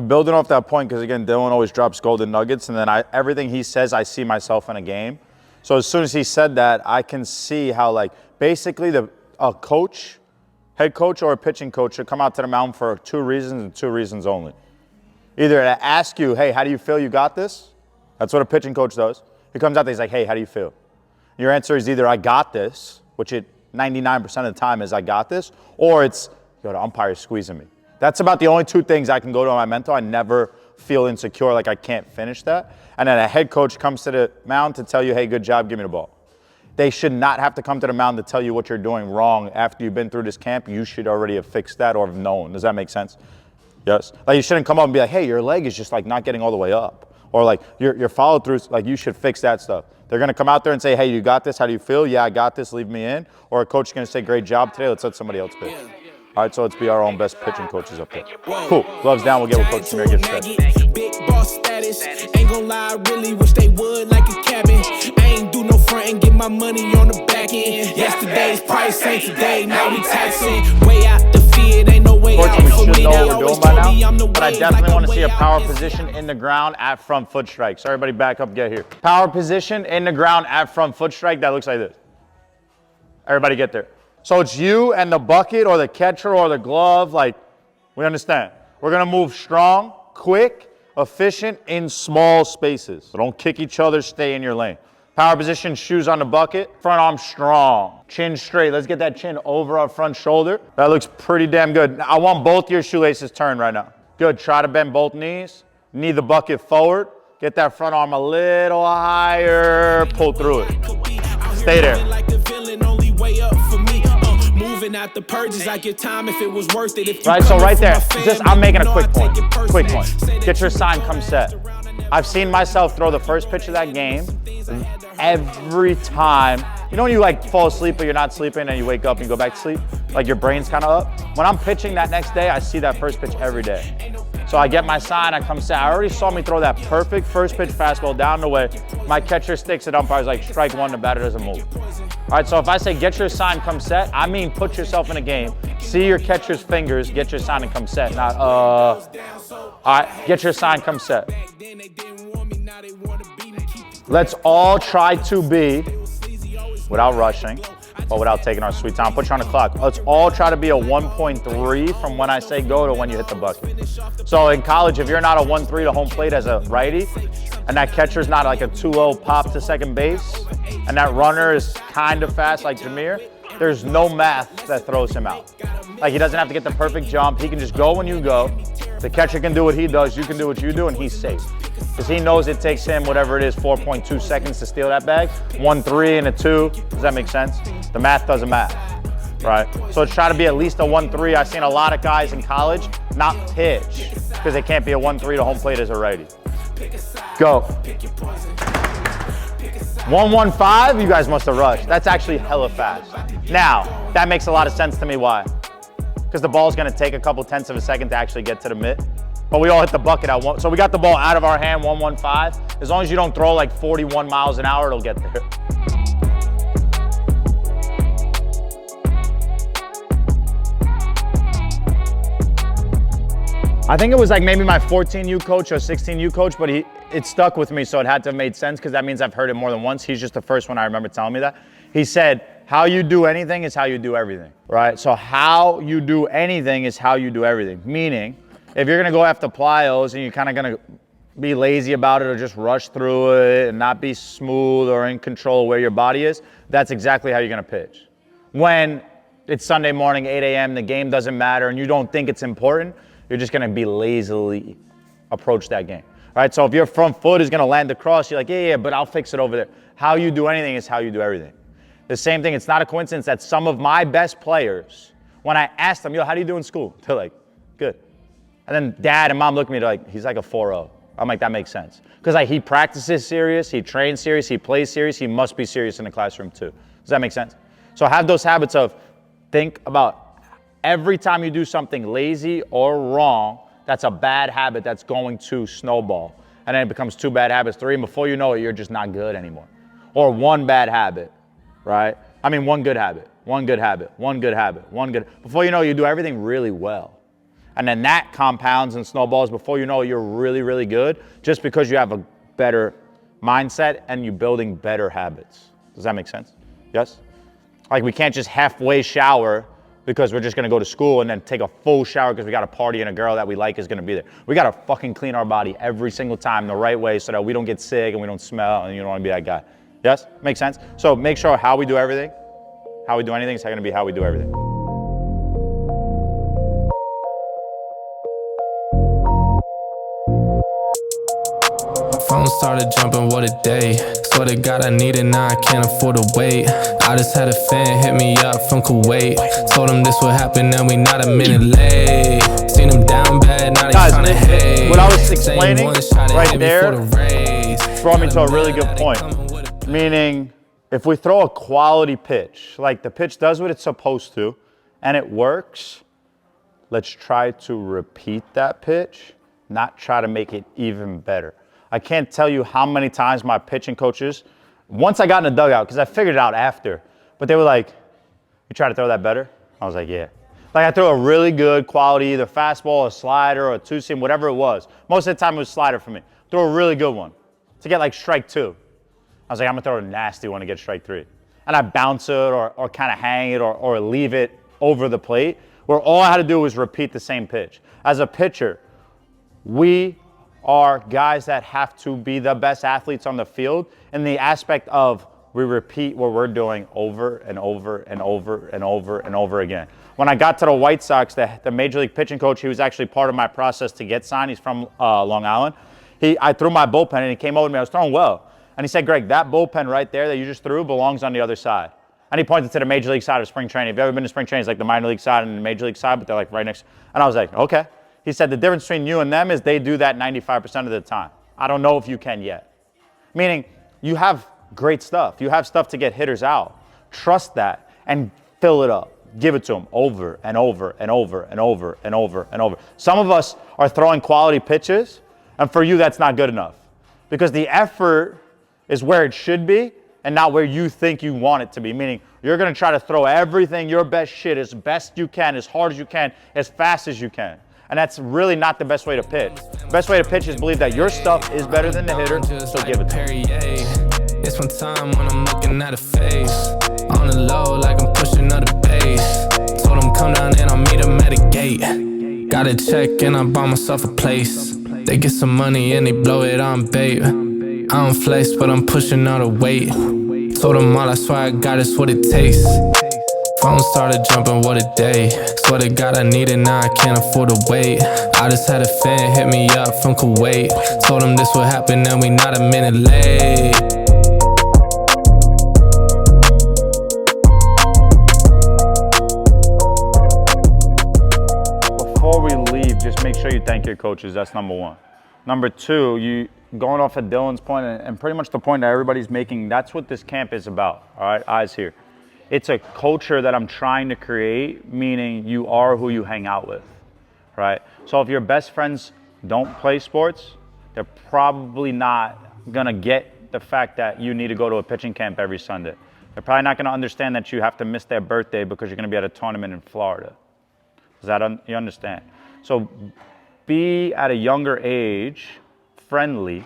building off that point, because again, Dylan always drops golden nuggets, and then everything he says, I see myself in a game. So as soon as he said that, I can see how, like, basically a coach, head coach or a pitching coach should come out to the mound for 2 reasons and 2 reasons only. Either to ask you, hey, how do you feel you got this? That's what a pitching coach does. He comes out there, he's like, hey, how do you feel? Your answer is either I got this, which it 99% of the time is I got this, or it's, yo, the umpire's squeezing me. That's about the only 2 things I can go to on my mental. I never feel insecure like I can't finish that. And then a head coach comes to the mound to tell you, hey, good job, give me the ball. They should not have to come to the mound to tell you what you're doing wrong after you've been through this camp. You should already have fixed that or have known. Does that make sense? Yes. Like, you shouldn't come up and be like, hey, your leg is just like not getting all the way up. Or like your follow through, like, you should fix that stuff. They're going to come out there and say, hey, you got this. How do you feel? Yeah, I got this. Leave me in. Or a coach is going to say, great job today. Let's let somebody else pitch. All right, so let's be our own best pitching coaches up there. Cool. Gloves down. We'll get with Coach Samir. Get set. Big boss status. Ain't gonna lie, really wish they would like a cabin. I ain't do no front and get my money on the back end. Yesterday's price ain't today. Now we taxing. Way out the field. Ain't no way out for me. Know what we're doing by now, but I definitely want to see a power position in the ground at front foot strike. So everybody back up, get here. Power position in the ground at front foot strike. That looks like this. Everybody get there. So it's you and the bucket or the catcher or the glove. Like, we understand. We're going to move strong, quick, efficient in small spaces. So don't kick each other. Stay in your lane. Power position, shoes on the bucket. Front arm strong. Chin straight. Let's get that chin over our front shoulder. That looks pretty damn good. Now, I want both your shoelaces turned right now. Good. Try to bend both knees. Knee the bucket forward. Get that front arm a little higher. Pull through it. Stay there. Out the purges, I give time if it was worth it. Right, so right there, I'm making a quick point. Quick point. Get your sign, come set. I've seen myself throw the first pitch of that game every time. You know when you like fall asleep but you're not sleeping and you wake up and you go back to sleep? Like your brain's kind of up? When I'm pitching that next day, I see that first pitch every day. So I get my sign, I come set. I already saw me throw that perfect first pitch fastball down the way. My catcher sticks it, umpire's like, strike one, the batter doesn't move. All right, so if I say get your sign, come set, I mean put yourself in a game. See your catcher's fingers, get your sign and come set. Not, all right, get your sign, come set. Let's all try to be, without rushing, but without taking our sweet time. Put you on the clock. Let's all try to be a 1.3 from when I say go to when you hit the bucket. So in college, if you're not a 1.3 to home plate as a righty, and that catcher's not like a 2-0 pop to second base, and that runner is kind of fast like Jameer, there's no math that throws him out. Like, he doesn't have to get the perfect jump. He can just go when you go. The catcher can do what he does, you can do what you do, and he's safe. Because he knows it takes him, whatever it is, 4.2 seconds to steal that bag. 1-3 and a 2. Does that make sense? The math doesn't matter, right? So let's try to be at least a 1-3. I've seen a lot of guys in college not pitch because they can't be a 1-3 to home plate as a righty. Go. 1-1-5, you guys must have rushed. That's actually hella fast. Now, that makes a lot of sense to me. Why? Because the ball's gonna take a couple tenths of a second to actually get to the mitt. But we all hit the bucket at one. So we got the ball out of our hand, 1-1-5. As long as you don't throw like 41 miles an hour, it'll get there. I think it was like maybe my 14U coach or 16U coach, but it stuck with me, so it had to have made sense because that means I've heard it more than once. He's just the first one I remember telling me that. He said, how you do anything is how you do everything, right? So how you do anything is how you do everything. Meaning, if you're gonna go after plyos and you're kind of gonna be lazy about it or just rush through it and not be smooth or in control of where your body is, that's exactly how you're gonna pitch. When it's Sunday morning, 8 a.m., the game doesn't matter and you don't think it's important, you're just gonna be lazily approach that game. All right, so if your front foot is gonna land across, you're like, yeah, but I'll fix it over there. How you do anything is how you do everything. The same thing, it's not a coincidence that some of my best players, when I ask them, yo, how do you do in school? They're like, good. And then dad and mom look at me, they're like, he's like a 4.0. I'm like, that makes sense. Because like, he practices serious, he trains serious, he plays serious, he must be serious in the classroom too. Does that make sense? So have those habits of think about every time you do something lazy or wrong, that's a bad habit that's going to snowball. And then it becomes 2 bad habits, 3, and before you know it, you're just not good anymore. Or 1 bad habit, right? I mean, 1 good habit, 1 good habit, 1 good habit, 1 good. Before you know it, you do everything really well. And then that compounds and snowballs. Before you know it, you're really, really good just because you have a better mindset and you're building better habits. Does that make sense? Yes? Like we can't just halfway shower because we're just gonna go to school and then take a full shower because we got a party and a girl that we like is gonna be there. We gotta fucking clean our body every single time the right way so that we don't get sick and we don't smell and you don't wanna be that guy. Yes? Makes sense? So make sure how we do everything, how we do anything is gonna be how we do everything. Phone started jumping, what a day. Swear to God I need it, now I can't afford to wait. I just had a fan hit me up from Kuwait. Told him this would happen and we not a minute late. Seen him down bad, now they tryna hate. What I was explaining right there brought me to a really good point. Meaning, if we throw a quality pitch, like the pitch does what it's supposed to, and it works, let's try to repeat that pitch, not try to make it even better. I can't tell you how many times my pitching coaches, once I got in the dugout, because I figured it out after, but they were like, you try to throw that better? I was like, yeah. Like I threw a really good quality, either fastball, a slider, or a two-seam, whatever it was. Most of the time it was slider for me. Throw a really good one to get like strike 2. I was like, I'm gonna throw a nasty one to get strike 3. And I bounce it or kind of hang it or leave it over the plate, where all I had to do was repeat the same pitch. As a pitcher, we are guys that have to be the best athletes on the field in the aspect of we repeat what we're doing over and over and over and over and over again. When I got to the White Sox, the Major League pitching coach, he was actually part of my process to get signed. He's from Long Island. I threw my bullpen and he came over to me. I was throwing well. And he said, Greg, that bullpen right there that you just threw belongs on the other side. And he pointed to the Major League side of spring training. If you've ever been to spring training, it's like the minor league side and the Major League side, but they're like right next. And I was like, okay. He said the difference between you and them is they do that 95% of the time. I don't know if you can yet. Meaning you have great stuff. You have stuff to get hitters out. Trust that and fill it up. Give it to them over and over and over and over and over and over. Some of us are throwing quality pitches, and for you that's not good enough because the effort is where it should be and not where you think you want it to be. Meaning you're going to try to throw everything, your best shit, as best you can, as hard as you can, as fast as you can. And that's really not the best way to pitch. The best way to pitch is believe that your stuff is better than the hitter, so give it to him. It's one time when I'm looking at a face. On the low like I'm pushing up the bass. Told him come down and I'll meet him at a gate. Got a check and I bought myself a place. They get some money and they blow it on bait. I don't flex but I'm pushing all the weight. Told them all I swear I got it's what it takes. Phone started jumping, what a day. Swear to God I need it, now I can't afford to wait. I just had a fan hit me up from Kuwait. Told him this would happen and we not a minute late. Before we leave, just make sure you thank your coaches. That's number one. Number two, you going off of Dylan's point and pretty much the point that everybody's making, that's what this camp is about. All right, eyes here. It's a culture that I'm trying to create, meaning you are who you hang out with, right? So if your best friends don't play sports, they're probably not gonna get the fact that you need to go to a pitching camp every Sunday. They're probably not gonna understand that you have to miss their birthday because you're gonna be at a tournament in Florida. Does that, you understand? So be at a younger age friendly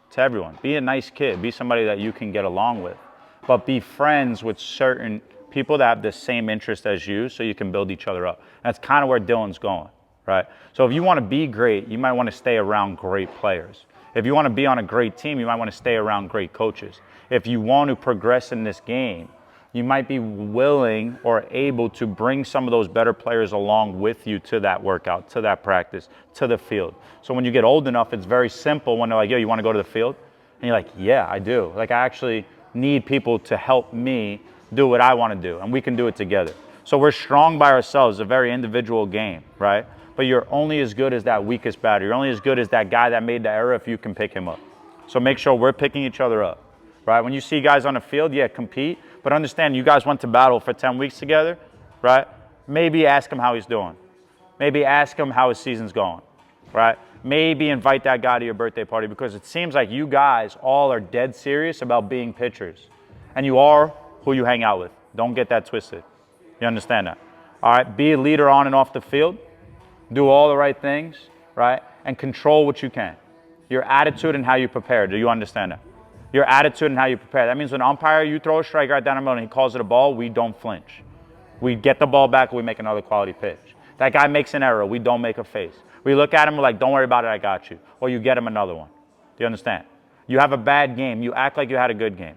to everyone. Be a nice kid, be somebody that you can get along with. But be friends with certain people that have the same interest as you so you can build each other up. That's kind of where Dylan's going, right? So if you want to be great, you might want to stay around great players. If you want to be on a great team, you might want to stay around great coaches. If you want to progress in this game, you might be willing or able to bring some of those better players along with you to that workout, to that practice, to the field. So when you get old enough, it's very simple when they're like, yo, you want to go to the field? And you're like, yeah, I do. Like I actually need people to help me do what I want to do, and we can do it together. So we're strong by ourselves, a very individual game, right? But you're only as good as that weakest batter. You're only as good as that guy that made the error if you can pick him up. So make sure we're picking each other up, right? When you see guys on the field, yeah, compete, but understand you guys went to battle for 10 weeks together, right? Maybe ask him how he's doing. Maybe ask him how his season's going, right? Maybe invite that guy to your birthday party because it seems like you guys all are dead serious about being pitchers. And you are who you hang out with. Don't get that twisted. You understand that? All right, be a leader on and off the field. do all the right things, right? And control what you can. Your attitude and how you prepare. Do you understand that? Your attitude and how you prepare. That means when umpire, you throw a strike right down the middle and he calls it a ball, we don't flinch. We get the ball back and we make another quality pitch. That guy makes an error, we don't make a face. We look at him, we're like, don't worry about it, I got you. Or you get him another one. Do you understand? You have a bad game, you act like you had a good game.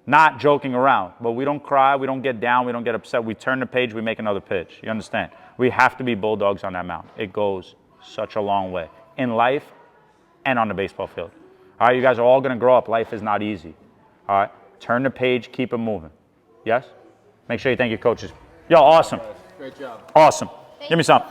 Not joking around, but we don't cry, we don't get down, we don't get upset. We turn the page, we make another pitch. You understand? We have to be bulldogs on that mound. It goes such a long way in life and on the baseball field. All right, you guys are all gonna grow up. Life is not easy. All right, turn the page, keep it moving. Yes? Make sure you thank your coaches. Yo, awesome. Great job. Awesome. Give me some.